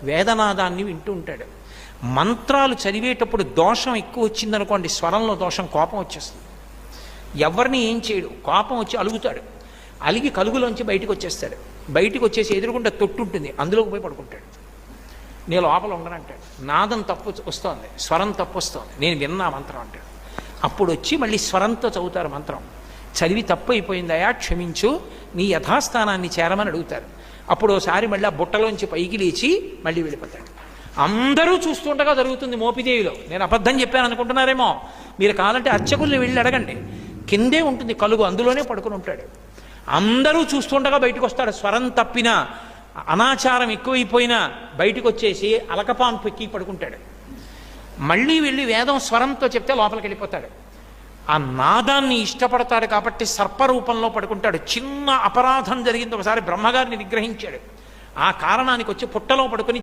వేదనాదాన్ని వింటూ ఉంటాడు. మంత్రాలు చదివేటప్పుడు దోషం ఎక్కువ వచ్చిందనుకోండి, స్వరంలో దోషం, కోపం వచ్చేస్తుంది. ఎవరిని ఏం చేయడు, కోపం వచ్చి అలుగుతాడు. అలిగి కలుగులోంచి బయటికి వచ్చేస్తాడు. బయటికి వచ్చేసి ఎదురుకుండా తొట్టు ఉంటుంది, అందులోకి పోయి పడుకుంటాడు. నేను లోపల ఉండనంటాడు. నాదం తప్పు వస్తోంది, స్వరం తప్పు వస్తోంది, నేను విన్నా మంత్రం అంటాడు. అప్పుడు వచ్చి మళ్ళీ స్వరంతో చదువుతారు మంత్రం. చదివి తప్పు అయిపోయిందయా, క్షమించు, నీ యథాస్థానాన్ని చేరమని అడుగుతారు. అప్పుడు ఒకసారి మళ్ళీ ఆ బుట్టలోంచి పైకి లేచి మళ్ళీ వెళ్ళిపోతాడు. అందరూ చూస్తుండగా జరుగుతుంది మోపిదేవిలో. నేను అబద్ధం చెప్పాను అనుకుంటున్నారేమో. మీరు కావాలంటే అర్చకుల్ని వెళ్ళి అడగండి, కిందే ఉంటుంది కలుగు, అందులోనే పడుకుని ఉంటాడు. అందరూ చూస్తుండగా బయటకు వస్తాడు. స్వరం తప్పినా, అనాచారం ఎక్కువైపోయినా బయటకు వచ్చేసి అలకపాన్ పెక్కి పడుకుంటాడు. మళ్ళీ వెళ్ళి వేదం స్వరంతో చెప్తే లోపలికి వెళ్ళిపోతాడు. ఆ నాదాన్ని ఇష్టపడతాడు కాబట్టి సర్పరూపంలో పడుకుంటాడు. చిన్న అపరాధం జరిగింది, ఒకసారి బ్రహ్మగారిని నిగ్రహించాడు. ఆ కారణానికి వచ్చి పుట్టలో పడుకుని